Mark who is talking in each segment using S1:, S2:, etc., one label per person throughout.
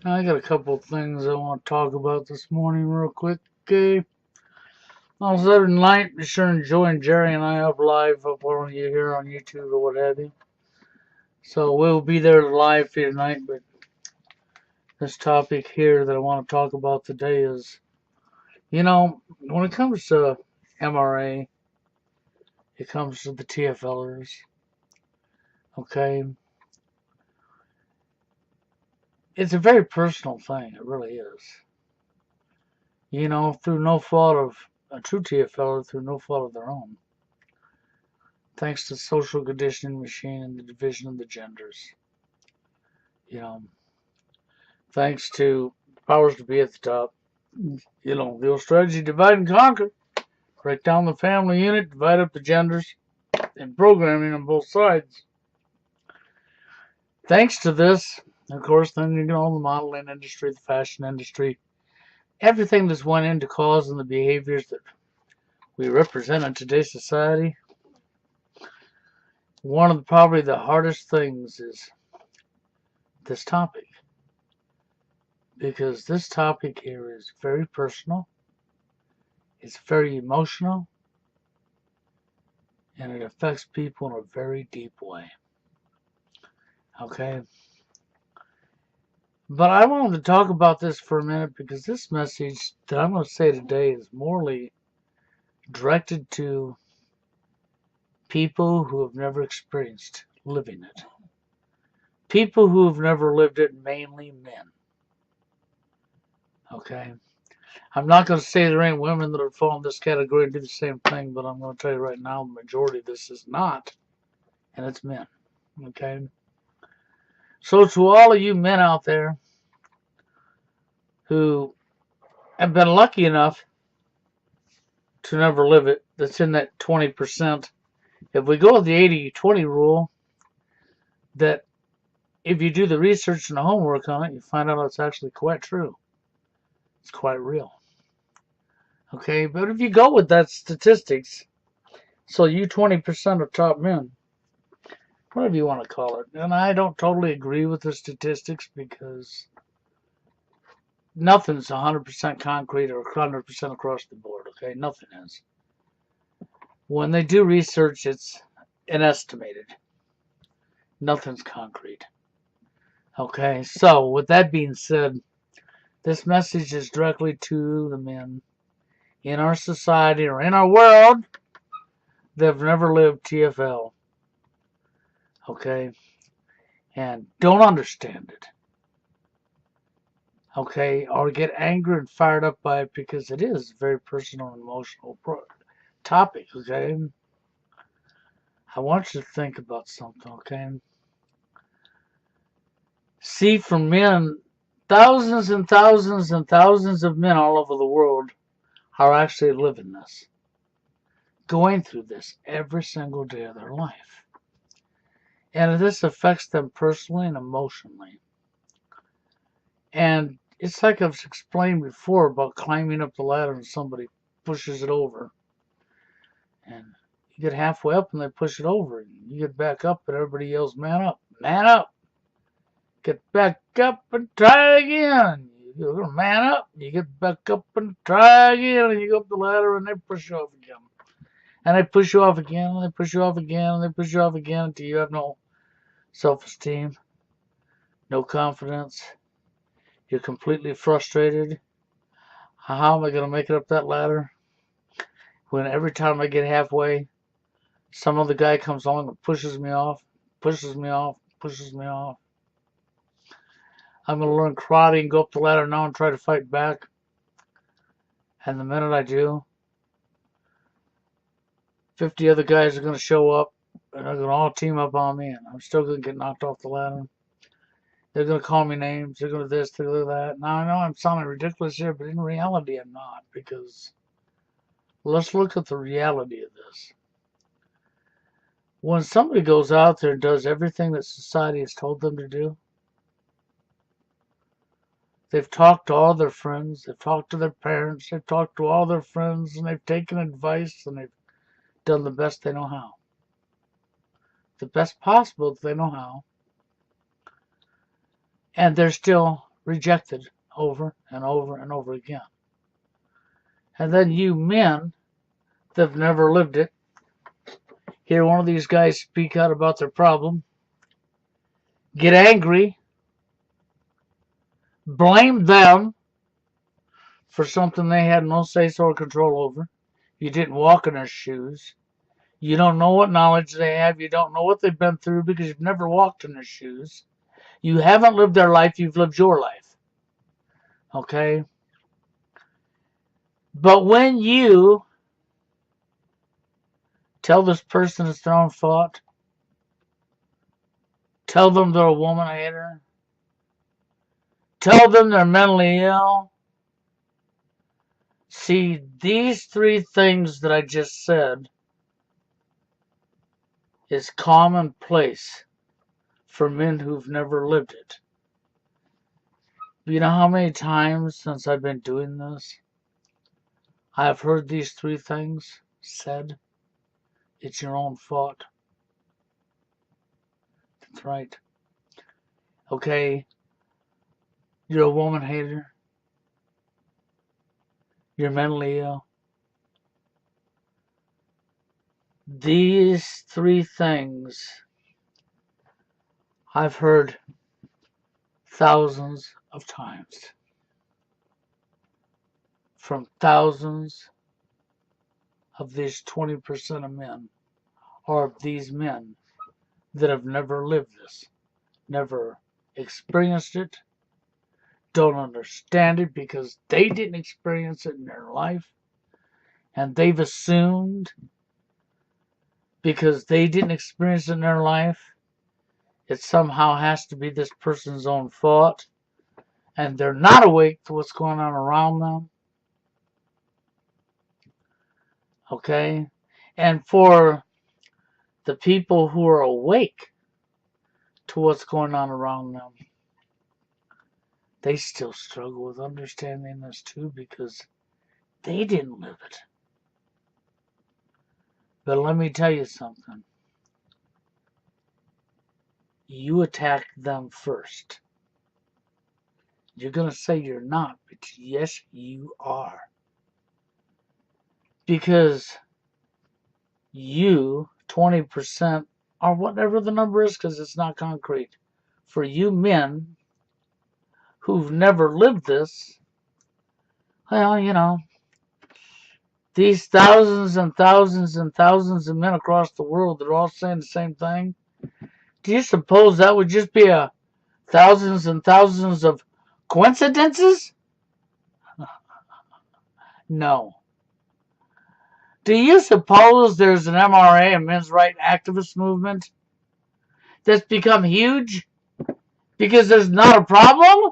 S1: I got a couple of things I want to talk about this morning real quick. Okay. On Saturday night, be sure and join Jerry and I up live up on you here on YouTube or what have you. So we'll be there live here tonight, but this topic here that I want to talk about today is, when it comes to MRA, it comes to the TFLers, okay? It's a very personal thing, it really is. Through no fault of a true TFLer, through no fault of their own. Thanks to social conditioning machine and the division of the genders. Thanks to powers to be at the top. The old strategy, divide and conquer. Break down the family unit, divide up the genders, and programming on both sides. Thanks to this, of course, then the modeling industry, the fashion industry, everything that's went into causing the behaviors that we represent in today's society. One of probably the hardest things is this topic, because this topic here is very personal, it's very emotional, and it affects people in a very deep way. Okay? But I wanted to talk about this for a minute because this message that I'm going to say today is morally directed to people who have never experienced living it. People who have never lived it, mainly men. Okay? I'm not going to say there ain't women that are fall in this category and do the same thing, but I'm going to tell you right now, the majority of this is not, and it's men. Okay? So to all of you men out there who have been lucky enough to never live it, that's in that 20%, if we go with the 80-20 rule, that if you do the research and the homework on it, you find out it's actually quite true. It's quite real. Okay, but if you go with that statistics, so you 20% of top men, whatever you want to call it, and I don't totally agree with the statistics because nothing's 100% concrete or 100% across the board, okay? Nothing is. When they do research, it's an estimated. Nothing's concrete. Okay, so with that being said, this message is directly to the men in our society or in our world that have never lived TFL. Okay, and don't understand it. Okay, or get angry and fired up by it because it is a very personal and emotional topic. Okay, I want you to think about something. Okay, see, for men, thousands and thousands and thousands of men all over the world are actually living this, going through this every single day of their life. And this affects them personally and emotionally. And it's like I've explained before about climbing up the ladder and somebody pushes it over. And you get halfway up and they push it over. And you get back up and everybody yells, man up, man up. Get back up and try again. You go, man up. You get back up and try again. And you go up the ladder and they push you off again. And they push you off again, and they push you off again, and they push you off again until you have no self-esteem, no confidence. You're completely frustrated. How am I going to make it up that ladder? When every time I get halfway, some other guy comes along and pushes me off, pushes me off, pushes me off. I'm going to learn karate and go up the ladder now and try to fight back. And the minute I do, 50 other guys are going to show up, and they're going to all team up on me, and I'm still going to get knocked off the ladder. They're going to call me names. They're going to this, they're going to that. Now, I know I'm sounding ridiculous here, but in reality, I'm not, because let's look at the reality of this. When somebody goes out there and does everything that society has told them to do, they've talked to all their friends, they've talked to their parents, they've talked to all their friends, and they've taken advice, and they've done the best they know how. The best possible that they know how. And they're still rejected over and over and over again. And then you men that have never lived it hear one of these guys speak out about their problem, get angry, blame them for something they had no say-so or control over. You didn't walk in their shoes. You don't know what knowledge they have. You don't know what they've been through because you've never walked in their shoes. You haven't lived their life. You've lived your life. Okay? But when you tell this person it's their own fault, tell them they're a woman hater, tell them they're mentally ill, see, these three things that I just said is commonplace for men who've never lived it. You know how many times since I've been doing this, I've heard these three things said? It's your own fault. That's right. Okay, you're a woman hater. You're mentally ill. These three things I've heard thousands of times from thousands of these 20% of men, or of these men that have never lived this, never experienced it, don't understand it because they didn't experience it in their life, and they've assumed because they didn't experience it in their life, it somehow has to be this person's own fault, and they're not awake to what's going on around them. Okay? And for the people who are awake to what's going on around them, they still struggle with understanding this too because they didn't live it. But let me tell you something. You attack them first. You're going to say you're not, but yes, you are. Because you, 20%, or whatever the number is, because it's not concrete, for you men who've never lived this, well, you know, these thousands and thousands and thousands of men across the world that are all saying the same thing, do you suppose that would just be a thousands and thousands of coincidences? No. Do you suppose there's an MRA, a men's rights activist movement, that's become huge because there's not a problem?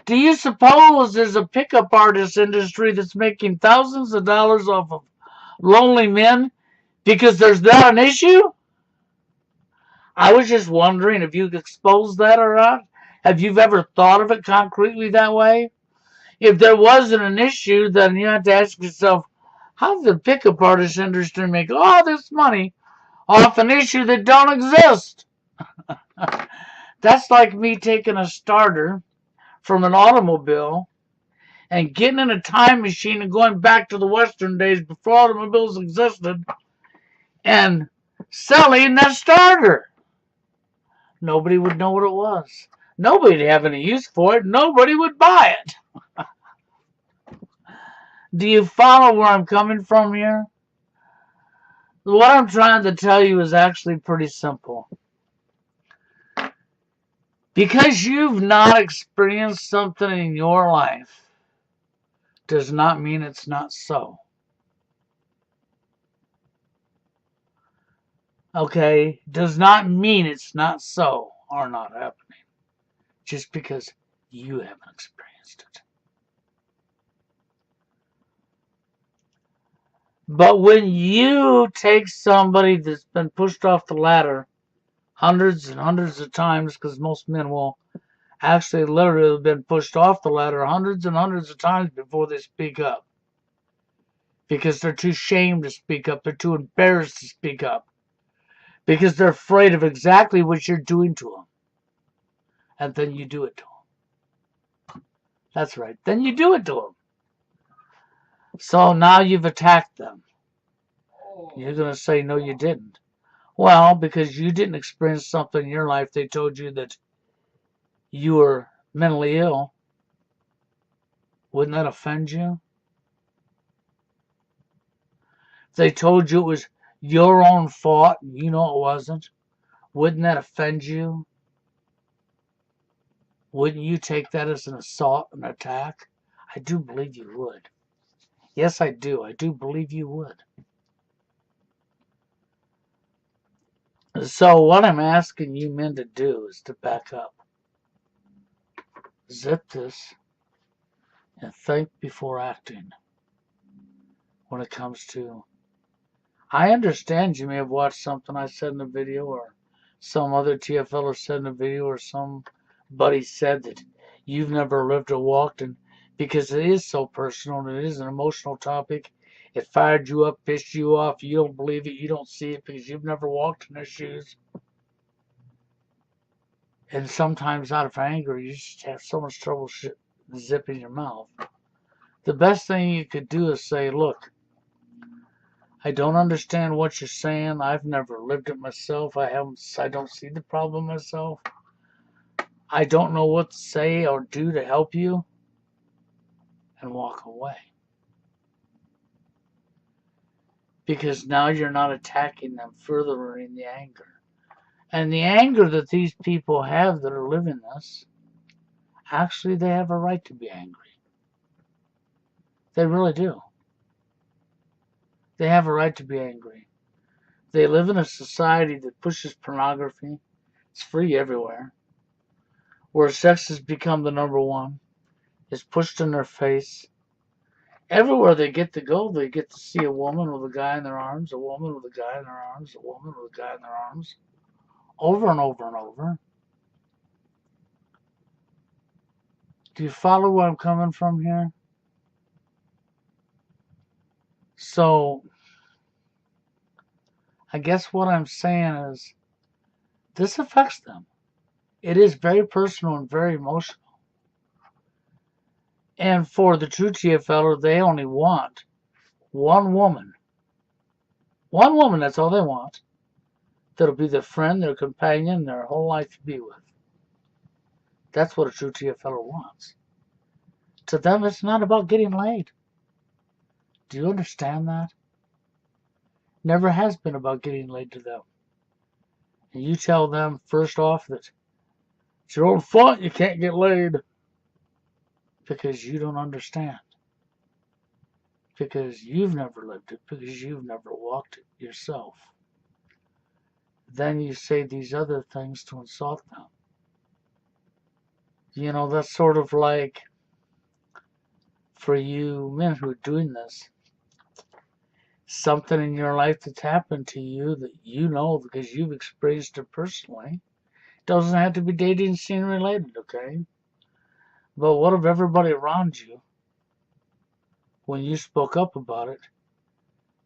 S1: Do you suppose there's a pickup artist industry that's making thousands of dollars off of lonely men because there's not an issue? I was just wondering if you've exposed that or not. Have you ever thought of it concretely that way? If there wasn't an issue, then you have to ask yourself, how does the pickup artist industry make all this money off an issue that don't exist? That's like me taking a starter from an automobile and getting in a time machine and going back to the Western days before automobiles existed and selling that starter. Nobody would know what it was. Nobody would have any use for it. Nobody would buy it. Do you follow where I'm coming from here? What I'm trying to tell you is actually pretty simple. Because you've not experienced something in your life does not mean it's not so. Okay? Does not mean it's not so or not happening. Just because you haven't experienced it. But when you take somebody that's been pushed off the ladder hundreds and hundreds of times, because most men will actually literally have been pushed off the ladder hundreds and hundreds of times before they speak up. Because they're too ashamed to speak up. They're too embarrassed to speak up. Because they're afraid of exactly what you're doing to them. and then you do it to them. That's right. Then you do it to them. So now you've attacked them. You're going to say, no, you didn't. Well, because you didn't experience something in your life, they told you that you were mentally ill. Wouldn't that offend you? If they told you it was your own fault and you know it wasn't, wouldn't that offend you? Wouldn't you take that as an assault, an attack? I do believe you would. Yes, I do. I do believe you would. So what I'm asking you men to do is to back up. Zip this and think before acting when it comes to... I understand you may have watched something I said in a video, or some other TFLer said in a video, or somebody said that you've never lived or walked, and because it is so personal and it is an emotional topic, it fired you up, pissed you off, you don't believe it, you don't see it because you've never walked in their shoes. And sometimes out of anger, you just have so much trouble zipping your mouth. The best thing you could do is say, look, I don't understand what you're saying. I've never lived it myself. I don't see the problem myself. I don't know what to say or do to help you. And walk away. Because now you're not attacking them, furthering the anger. And the anger that these people have that are living this, actually they have a right to be angry. They really do. They have a right to be angry. They live in a society that pushes pornography. It's free everywhere. Where sex has become the number one. It's pushed in their face. Everywhere they get to go, they get to see a woman with a guy in their arms, a woman with a guy in their arms, a woman with a guy in their arms. Over and over and over. Do you follow where I'm coming from here? So, I guess what I'm saying is, this affects them. It is very personal and very emotional. And for the true TFLer, they only want one woman. One woman, that's all they want. That'll be their friend, their companion, their whole life to be with. That's what a true TFLer wants. To them, it's not about getting laid. Do you understand that? Never has been about getting laid to them. And you tell them, first off, that it's your own fault you can't get laid. Because you don't understand. Because you've never lived it. Because you've never walked it yourself. Then you say these other things to insult them. You know, that's sort of like, for you men who are doing this, something in your life that's happened to you that you know because you've experienced it personally. Doesn't have to be dating scene related, okay? But what if everybody around you, when you spoke up about it,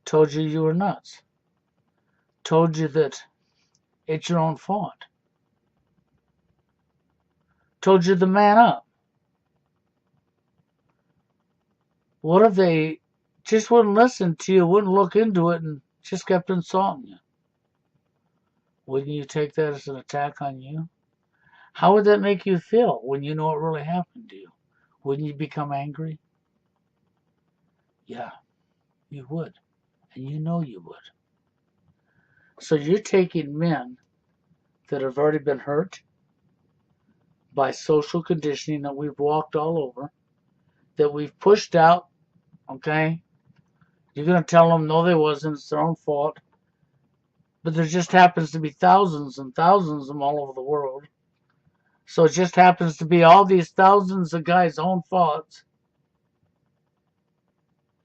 S1: told you you were nuts? Told you that it's your own fault? Told you to man up? What if they just wouldn't listen to you, wouldn't look into it, and just kept insulting you? Wouldn't you take that as an attack on you? How would that make you feel when you know it really happened to you? Wouldn't you become angry? Yeah, you would. And you know you would. So you're taking men that have already been hurt by social conditioning that we've walked all over, that we've pushed out, okay? You're going to tell them, no, they wasn't, it's their own fault. But there just happens to be thousands and thousands of them all over the world. So it just happens to be all these thousands of guys' own faults.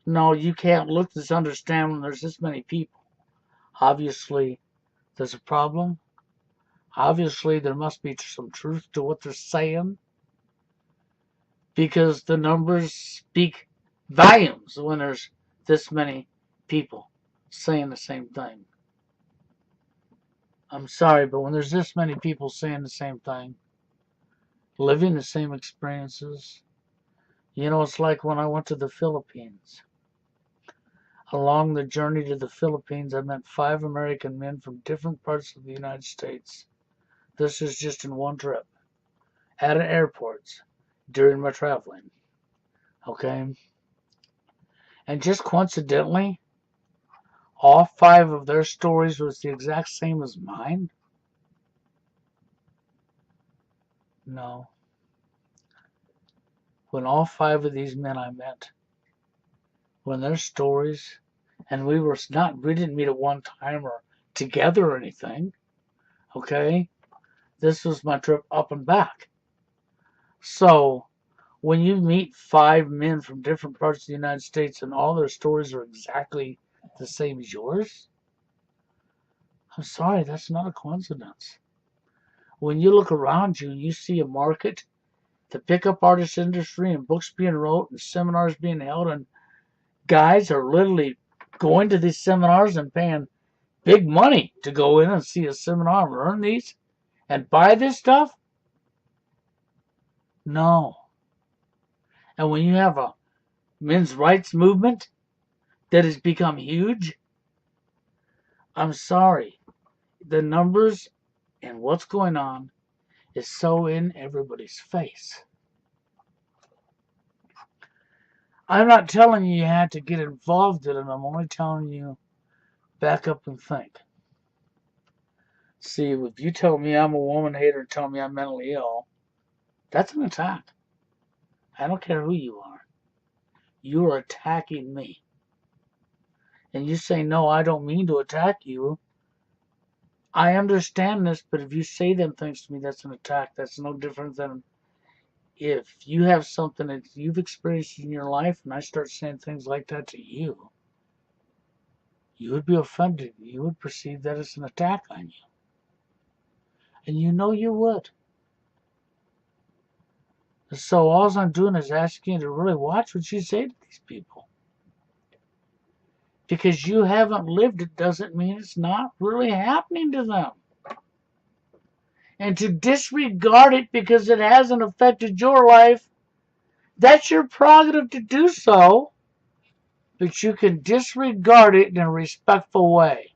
S1: No, you can't look this understand when there's this many people. Obviously, there's a problem. Obviously, there must be some truth to what they're saying. Because the numbers speak volumes when there's this many people saying the same thing. I'm sorry, but when there's this many people saying the same thing, living the same experiences. You know, it's like when I went to the Philippines. Along the journey to the Philippines, I met 5 American men from different parts of the United States. This is just in one trip, at airports, during my traveling. Okay? And just coincidentally, all 5 of their stories was the exact same as mine? No. When all 5 of these men I met, when their stories, and we didn't meet at one time or together or anything, okay? This was my trip up and back. So, when you meet 5 men from different parts of the United States and all their stories are exactly the same as yours, I'm sorry, that's not a coincidence. When you look around you and you see a market, the pickup artist industry, and books being wrote and seminars being held, and guys are literally going to these seminars and paying big money to go in and see a seminar and learn these and buy this stuff? No. And when you have a men's rights movement that has become huge, I'm sorry, the numbers and what's going on is so in everybody's face. I'm not telling you have to get involved in it. I'm only telling you back up and think. See, if you tell me I'm a woman hater and tell me I'm mentally ill, that's an attack. I don't care who you are. You are attacking me. And you say, no, I don't mean to attack you. I understand this, but if you say them things to me, that's an attack. That's no different than if you have something that you've experienced in your life and I start saying things like that to you, you would be offended. You would perceive that as an attack on you. And you know you would. So all I'm doing is asking you to really watch what you say to these people. Because you haven't lived it doesn't mean it's not really happening to them. And to disregard it because it hasn't affected your life, that's your prerogative to do so. But you can disregard it in a respectful way.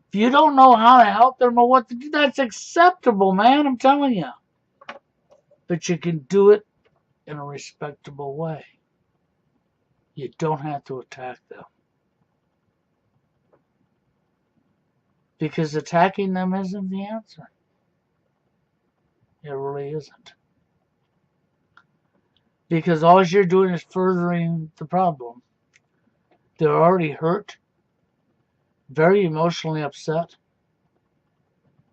S1: If you don't know how to help them or what to do, that's acceptable, man, I'm telling you. But you can do it in a respectable way. You don't have to attack them. Because attacking them isn't the answer. It really isn't. Because all you're doing is furthering the problem. They're already hurt, very emotionally upset,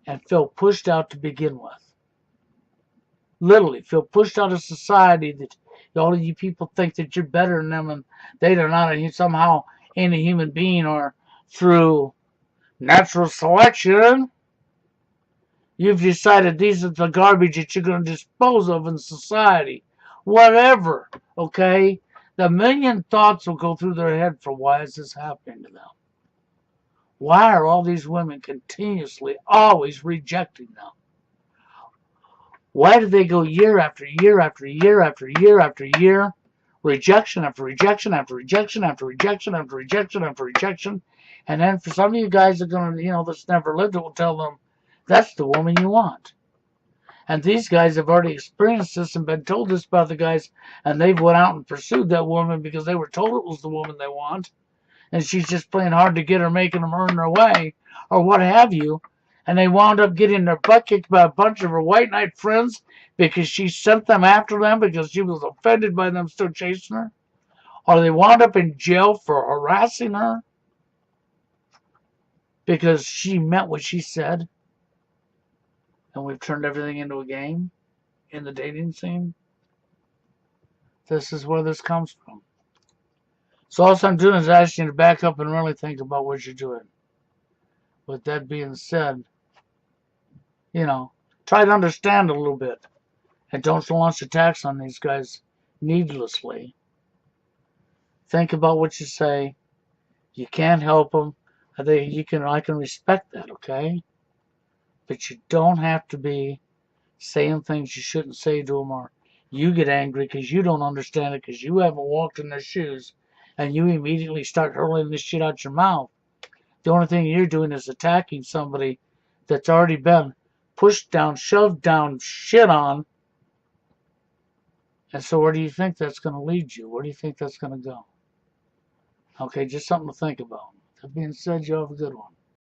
S1: and feel pushed out to begin with. Literally, feel pushed out of society that all of you people think that you're better than them and they are not somehow ain't a human being, or through natural selection, you've decided these are the garbage that you're going to dispose of in society. Whatever, okay? The million thoughts will go through their head for why is this happening to them? Why are all these women continuously, always rejecting them? Why do they go year after year after year after year after year? Rejection after rejection after rejection after rejection after rejection after rejection. And then for some of you guys that are going to, that's never lived it, will tell them, that's the woman you want. And these guys have already experienced this and been told this by the guys, and they've went out and pursued that woman because they were told it was the woman they want. And she's just playing hard to get her, making them earn their way, or what have you. And they wound up getting their butt kicked by a bunch of her white knight friends because she sent them after them because she was offended by them still chasing her. Or they wound up in jail for harassing her because she meant what she said. And we've turned everything into a game in the dating scene. This is where this comes from. So all I'm doing is asking you to back up and really think about what you're doing. With that being said, try to understand a little bit. And don't launch attacks on these guys needlessly. Think about what you say. You can't help them. I can respect that, okay? But you don't have to be saying things you shouldn't say to them, or you get angry because you don't understand it because you haven't walked in their shoes, and you immediately start hurling this shit out your mouth. The only thing you're doing is attacking somebody that's already been pushed down, shoved down, shit on. And so where do you think that's going to lead you? Where do you think that's going to go? Okay, just something to think about. That being said, you have a good one.